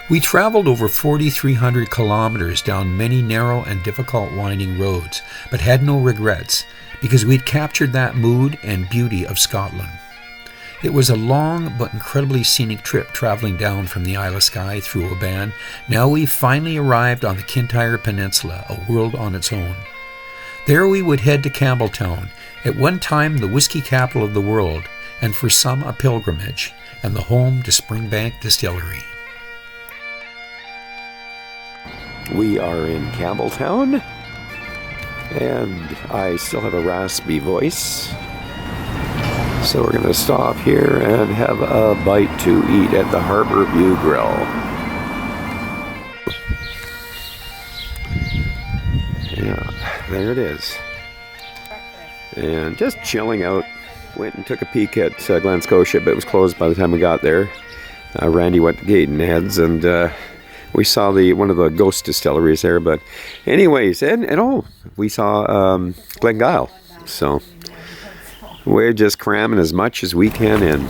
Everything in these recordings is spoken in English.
We traveled over 4,300 kilometers down many narrow and difficult winding roads, but had no regrets because we'd captured that mood and beauty of Scotland. It was a long but incredibly scenic trip traveling down from the Isle of Skye through Oban. Now we've finally arrived on the Kintyre Peninsula, a world on its own. There we would head to Campbeltown, at one time the whiskey capital of the world, and for some a pilgrimage, and the home to Springbank Distillery. We are in Campbeltown, and I still have a raspy voice. So we're going to stop here and have a bite to eat at the Harbour View Grill. Yeah, there it is. And just chilling out. Went and took a peek at Glen Scotia, but it was closed by the time we got there. Randy went to Gatenheads, and we saw one of the ghost distilleries there. But anyways, we saw Glengyle. So we're just cramming as much as we can in.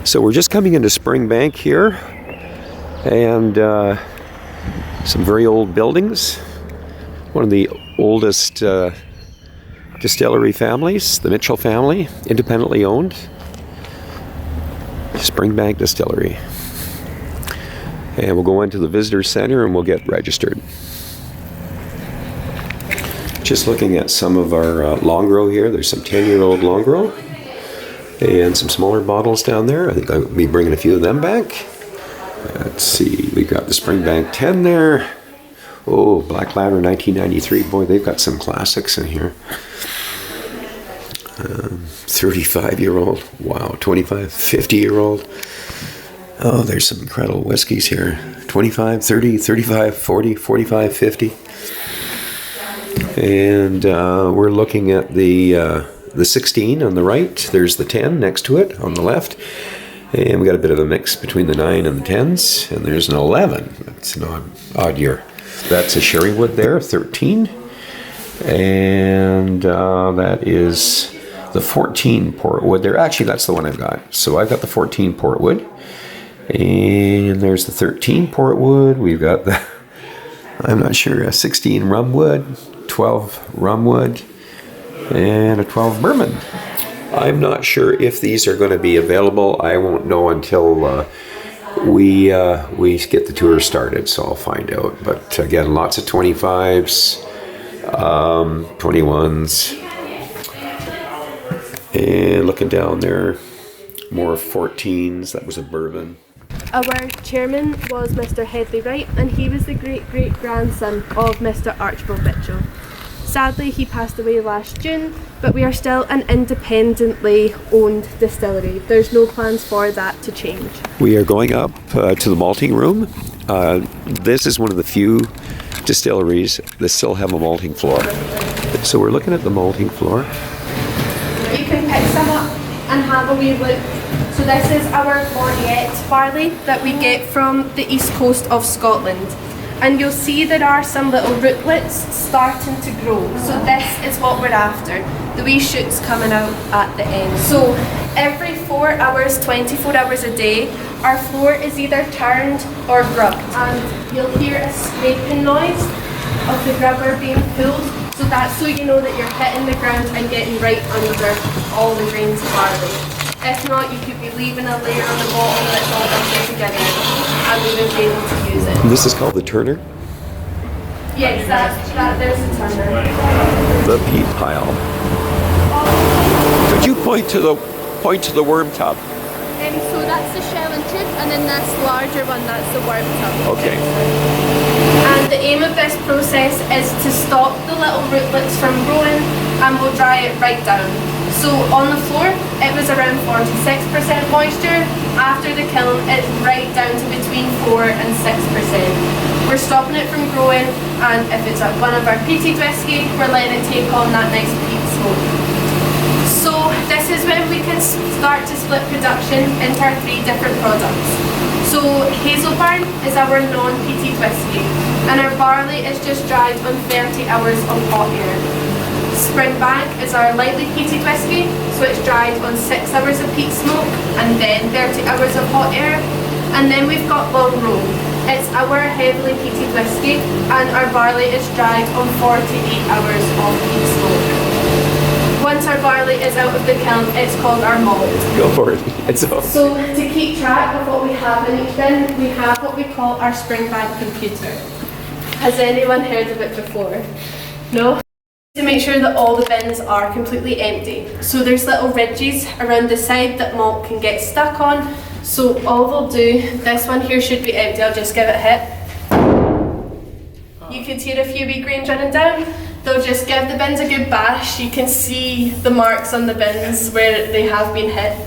So we're just coming into Springbank here, and some very old buildings. One of the oldest distillery families, the Mitchell family, independently owned. Springbank Distillery. And we'll go into the visitor center and we'll get registered. Just looking at some of our Longrow here. There's some 10-year-old Longrow and some smaller bottles down there. I think I'll be bringing a few of them back. Let's see, we've got the Springbank 10 there. Oh, Black Ladder 1993. Boy, they've got some classics in here. 35-year-old. Wow, 25, 50-year-old. Oh, there's some incredible whiskeys here. 25, 30, 35, 40, 45, 50. And we're looking at the 16 on the right. There's the 10 next to it on the left. And we got a bit of a mix between the 9 and the 10s. And there's an 11. That's an odd year. That's a Sherrywood there, 13. And that is the 14 Portwood there. Actually, that's the one I've got. So I've got the 14 Portwood. And there's the 13 Portwood. We've got the, I'm not sure, a 16 Rumwood, 12 Rumwood, and a 12 Bourbon. I'm not sure if these are going to be available. I won't know until we get the tour started, so I'll find out. But again, lots of 25s, 21s, and looking down there, more 14s. That was a bourbon. Our chairman was Mr. Headley Wright, and he was the great-great-grandson of Mr. Archibald Mitchell. Sadly, he passed away last June, but we are still an independently owned distillery. There's no plans for that to change. We are going up to the malting room. This is one of the few distilleries that still have a malting floor. So we're looking at the malting floor. You can pick some up and have a wee look. So this is our Laureate barley that we get from the east coast of Scotland. And you'll see there are some little rootlets starting to grow. So this is what we're after, the wee shoots coming out at the end. So every 4 hours, 24 hours a day, our floor is either turned or grubbed. And you'll hear a scraping noise of the grubber being pulled. So that's so you know that you're hitting the ground and getting right under all the grains of barley. If not, you could be leaving a layer on the bottom that's all done together and we would be able to use it. This is called the turner? Yes, there's the turner. The peat pile. Could you point to the worm tub? So that's the shell and tube, and then this larger one, that's the worm tub. Okay. And the aim of this process is to stop the little rootlets from growing, and we'll dry it right down. So on the floor, it was around 46% moisture. After the kiln, it's right down to between 4 and 6%. We're stopping it from growing, and if it's one of our peated whisky, we're letting it take on that nice peat smoke. So this is when we can start to split production into our 3 different products. So Hazelburn is our non-peated whisky, and our barley is just dried on 30 hours of hot air. Springbank is our lightly peated whisky, so it's dried on 6 hours of peat smoke and then 30 hours of hot air. And then we've got long row. It's our heavily peated whiskey, and our barley is dried on 48 hours of peat smoke. Once our barley is out of the kiln, it's called our malt. Go for it. So to keep track of what we have in each bin, we have what we call our Springbank computer. Has anyone heard of it before? No? To make sure that all the bins are completely empty. So there's little ridges around the side that malt can get stuck on. So all they'll do, this one here should be empty, I'll just give it a hit. You can hear a few wee grains running down. They'll just give the bins a good bash. You can see the marks on the bins where they have been hit,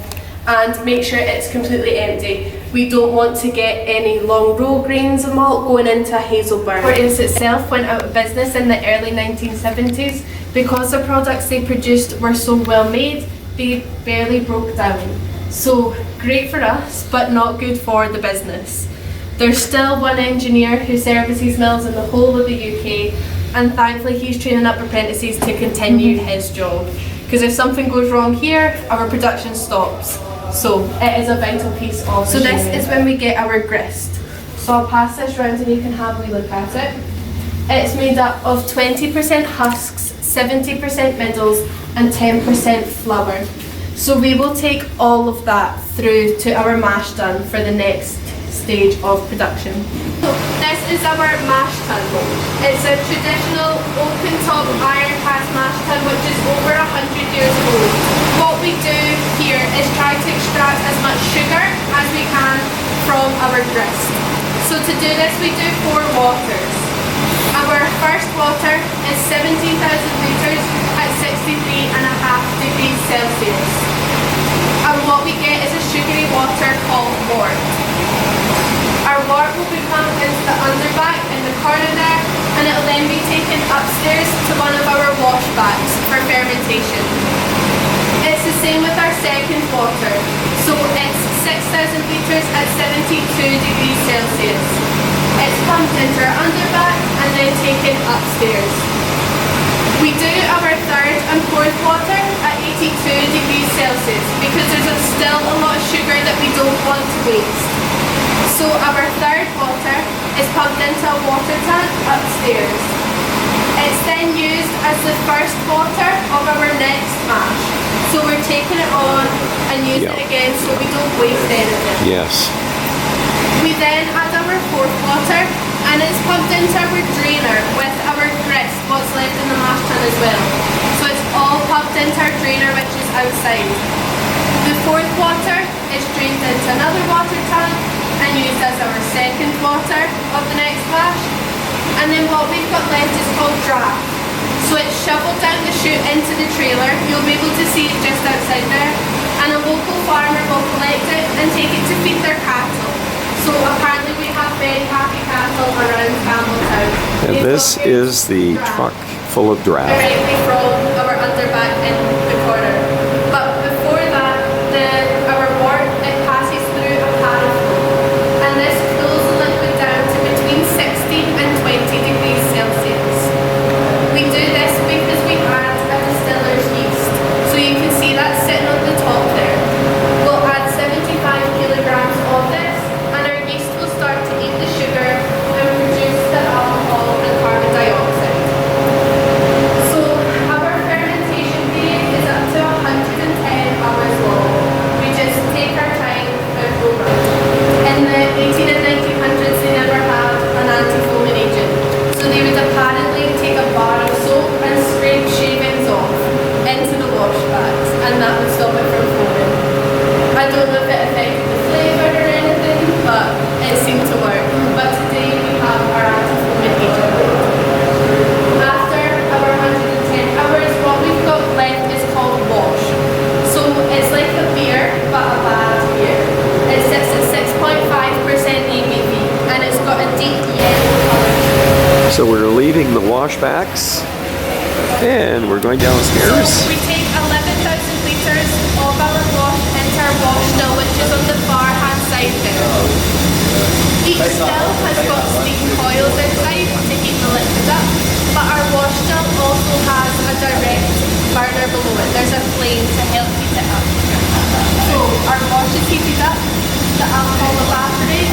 and make sure it's completely empty. We don't want to get any long row grains of malt going into a hazel burn. Whereas itself went out of business in the early 1970s because the products they produced were so well made, they barely broke down. So great for us, but not good for the business. There's still one engineer who services mills in the whole of the UK, and thankfully he's training up apprentices to continue his job. Because if something goes wrong here, our production stops. So it is a vital piece of machinery. So this is when we get our grist. So I'll pass this round and you can have a wee look at it. It's made up of 20% husks, 70% middles and 10% flour. So we will take all of that through to our mash tun for the next stage of production. So this is our mash tun. It's a traditional open top iron cast mash tun which is over 100 years old. What we do here is try to extract as much sugar as we can from our grist. So to do this we do 4 waters. Our first water is 17,000 litres at 63.5 degrees Celsius. And what we get is a sugary water called wort. Our wort will be pumped into the underback in the corner there, and it will then be taken upstairs to one of our washbacks for fermentation. It's the same with our second water. So it's 6,000 litres at 72 degrees Celsius. It's pumped into our underback and then taken upstairs. We do our third and fourth water at 82 degrees Celsius because there's still a lot of sugar that we don't want to waste. So our third water is pumped into a water tank upstairs. It's then used as the first water of our next mash. So we're taking it on and using it again so we don't waste anything. Yes. We then add our fourth water and it's pumped into our drainer with our grist, what's left in the mash tun as well. So it's all pumped into our drainer which is outside. The fourth water is drained into another water tank and used as our second water of the next mash. And then what we've got left is called draft. So it's shoveled down the chute into the trailer. You'll be able to see it just outside there. And a local farmer will collect it and take it to feed their cattle. So apparently we have very happy cattle around Campbeltown. And this is the truck full of draft. Directly from our underback in the corner. But before that, our wort, it passes through a pan flow. And this cools the liquid down to between 60 and 20 degrees Celsius. We do this because we add a distiller's yeast. So you can see that sitting on the top there. We'll add 75 kilograms of this. Start to eat the sugar and produce the alcohol and carbon dioxide. So our fermentation period is up to 110 hours long. We just take our time and go round. In the 18 and 1900s they never had an anti-foaming agent. So they would apparently take a bar of soap and scrape shavings off into the washbacks and that would stop it from foaming. I don't know if it affected the flavour or anything, but it seemed to work. But today we have our anti-foaming agent. After our 110 hours, what we've got left is called wash. So it's like a beer, but a bad beer. It sits at 6.5% ABV and it's got a deep yellow colour. So we're leaving the washbacks and we're going downstairs. So we take 11,000 litres of our wash into our wash still, which is on the far hand side there. Each still has got steam coils inside to heat the liquid up, but our wash still also has a direct burner below it. There's a flame to help heat it up. So our wash is heated up, the alcohol evaporates,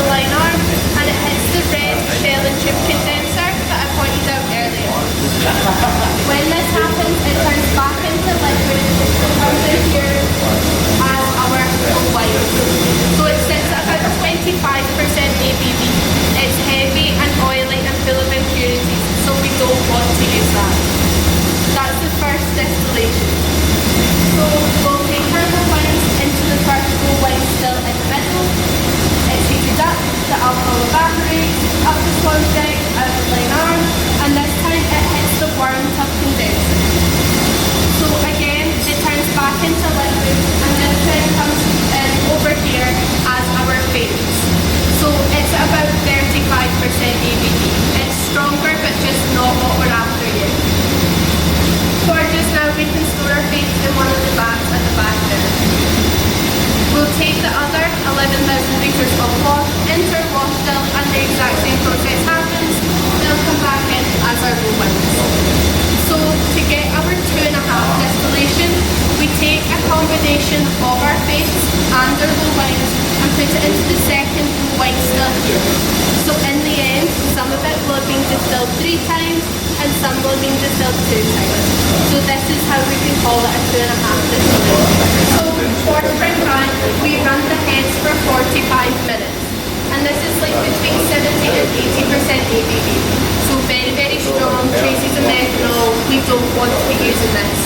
line arm, and it hits the red shell and tube condenser that I pointed out earlier. When this happens, it turns back into liquid and comes out here as our full wine. So it sits at about 25% ABV. It's heavy and oily and full of impurities, so we don't want to use that. That's the first distillation. So we'll take our full wines into the first full wine still in the middle. It's heated up, the alcohol evaporates, up the swan deck, out the line arm, and this time it hits the warmed up condenser. So again, it turns back into liquid, and this then comes in over here as our phase. So it's about 35% ABV. It's stronger, but just not what we're after yet. For just now, we can store our fate in one of the vats at the back there. We'll take the other 11,000 litres of wash, interwash still, and the exact same process happens. They'll come back in as our low wines. So to get our 2.5 distillation, we take a combination of our fates and our low wines and put it into the second low wine still here. So in the end, some of it will have been distilled 3 times and some will have been distilled 2 times. So this is how we can call it a 2.5 distillation. So for Springbank, we run the heads for 45 minutes. And this is like between 70 and 80% ABV. So very, very strong, traces of methanol. We don't want to be using this.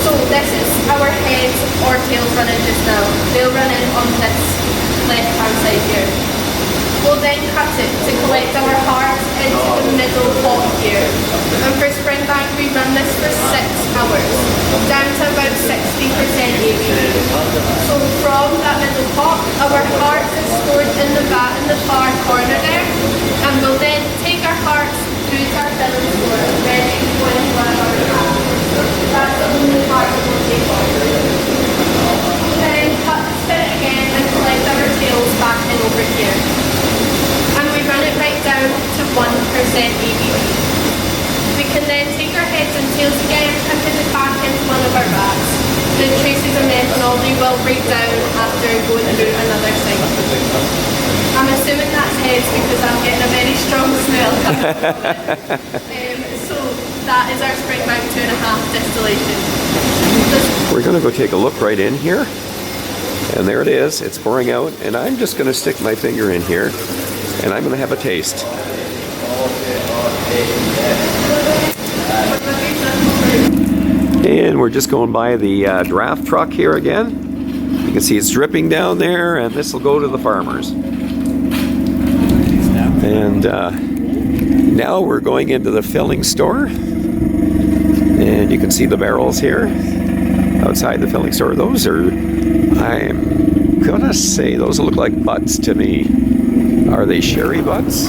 So this is our heads or tails running just now. They'll run in on this left hand side here. We'll then cut it to collect our hearts into the middle pot here. And for Springbank, we run this for 6 hours, down to about 60% ABV. So from that middle pot, our hearts is stored in the vat in the far corner there, and we'll then take our hearts through to our filling store, ready to go into our vat. That's the only part that we'll take off. We'll then cut the spirit again and collect our tails back in over here. And we run it right down to 1% ABV. We can then take our heads and tails again and put it back into one of our vats. The traces of methanol, they will break down after going through another cycle. I'm assuming that's heads because I'm getting a very strong smell. So that is our Springbank 2.5 distillation. We're going to go take a look right in here. And there it is. It's pouring out. And I'm just going to stick my finger in here. And I'm going to have a taste. And we're just going by the draft truck here again. You can see it's dripping down there, and this will go to the farmers. And now we're going into the filling store. And you can see the barrels here outside the filling store. Those are, I'm going to say, those look like butts to me. Are they sherry butts?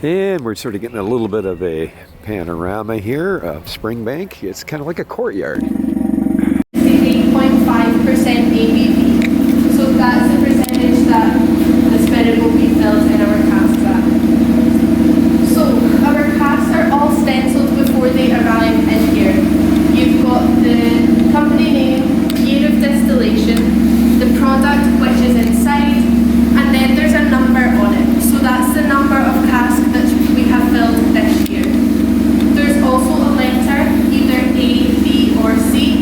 And we're sort of getting a little bit of a panorama here of Springbank. It's kind of like a courtyard. 8.5% ABV. So that's the percentage that the spirit will be filled in our casks at. So our casks are all stenciled before they arrive in here. You've got the company name, year of distillation, the product which is inside, and then there's a number on it. So that's the number of casks that we have filled this year. There's also a letter, either A, B or C,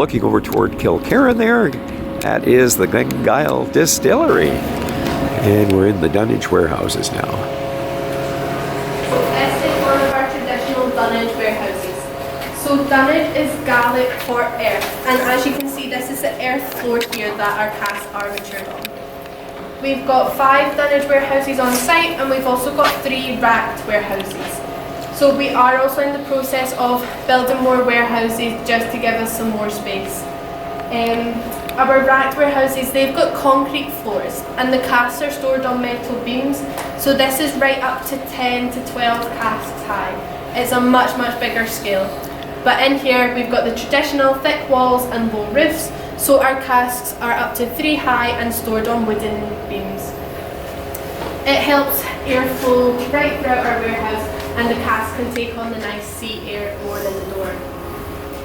looking over toward Kilkerran there, that is the Glengyle Distillery. And we're in the dunnage warehouses now. So this is one of our traditional dunnage warehouses. So dunnage is Gaelic for earth, and as you can see, this is the earth floor here that our casks are matured on. We've got 5 dunnage warehouses on site, and we've also got 3 racked warehouses. So we are also in the process of building more warehouses just to give us some more space. Our racked warehouses, they've got concrete floors, and the casks are stored on metal beams. So this is right up to 10 to 12 casks high. It's a much, much bigger scale. But in here, we've got the traditional thick walls and low roofs. So our casks are up to 3 high and stored on wooden beams. It helps airflow right throughout our warehouse, and the cask can take on the nice sea air going in the door.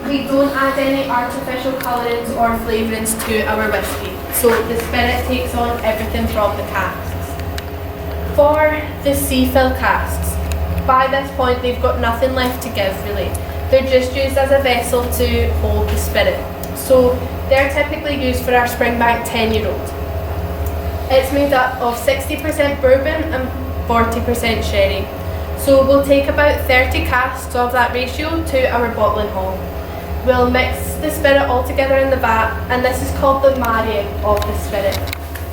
We don't add any artificial colourings or flavourings to our whisky, so the spirit takes on everything from the casks. For the sea-fill casks, by this point they've got nothing left to give really. They're just used as a vessel to hold the spirit. So they're typically used for our Springbank 10-year-old. It's made up of 60% bourbon and 40% sherry. So we'll take about 30 casks of that ratio to our bottling hall. We'll mix the spirit all together in the vat, and this is called the marrying of the spirit.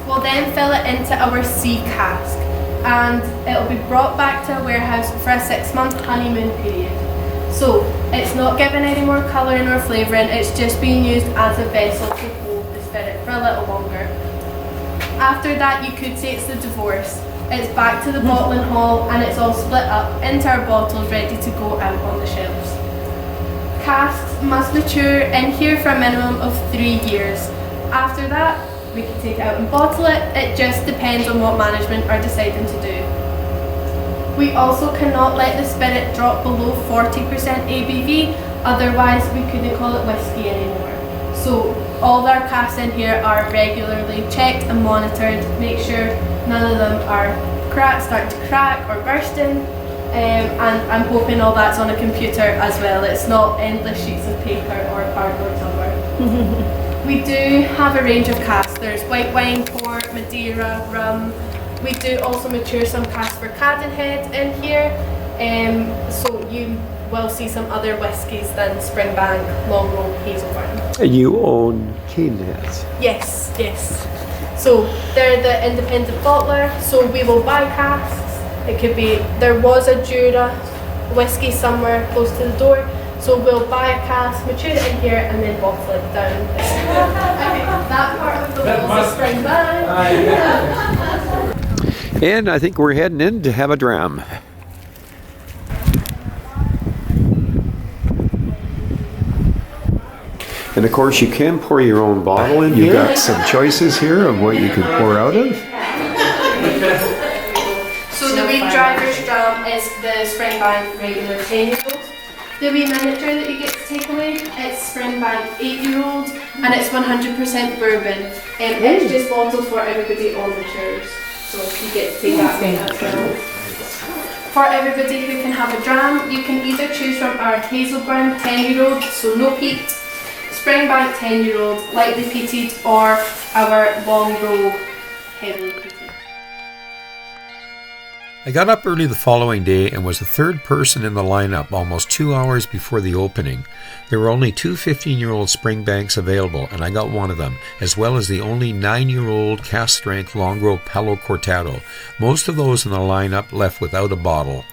We'll then fill it into our sea cask, and it'll be brought back to a warehouse for a 6-month honeymoon period. So it's not given any more colouring or flavouring, it's just being used as a vessel to hold the spirit for a little longer. After that, you could say it's the divorce. It's back to the bottling hall, and it's all split up into our bottles ready to go out on the shelves. Casks must mature in here for a minimum of 3 years. After that, we can take it out and bottle it. It just depends on what management are deciding to do. We also cannot let the spirit drop below 40% ABV, otherwise we couldn't call it whiskey anymore. So all our casks in here are regularly checked and monitored, make sure none of them are starting to crack or bursting. And I'm hoping all that's on a computer as well. It's not endless sheets of paper or cardboard somewhere. We do have a range of casks. There's white wine, port, Madeira, rum. We do also mature some casks for Cadenhead in here. So you will see some other whiskies than Springbank, Longrow, Hazelburn. And you own Cadenheads? Yes, yes. So they're the independent bottler. So we will buy casks. It could be, there was a Jura whiskey somewhere close to the door, so we'll buy a cask, mature it in here, and then bottle it down. That part of the walls is Springbank. And I think we're heading in to have a dram. And of course you can pour your own bottle in. You've got some choices here of what you can pour out of. So the wee driver's dram is the Springbank regular 10-year-old. The wee miniature that you get to take away, it's Springbank 8-year-old, and it's 100% bourbon. It's just bottled for everybody on the tours, so you get to take that away as well. For everybody who can have a dram, you can either choose from our Hazelburn 10-year-old, so no peat, Springbank 10-year-old, lightly peated, or our Longrow heavily peated. I got up early the following day and was the third person in the lineup almost 2 hours before the opening. There were only 2 15-year-old Springbanks available, and I got one of them, as well as the only 9-year-old cask-strength Longrow Palo Cortado. Most of those in the lineup left without a bottle.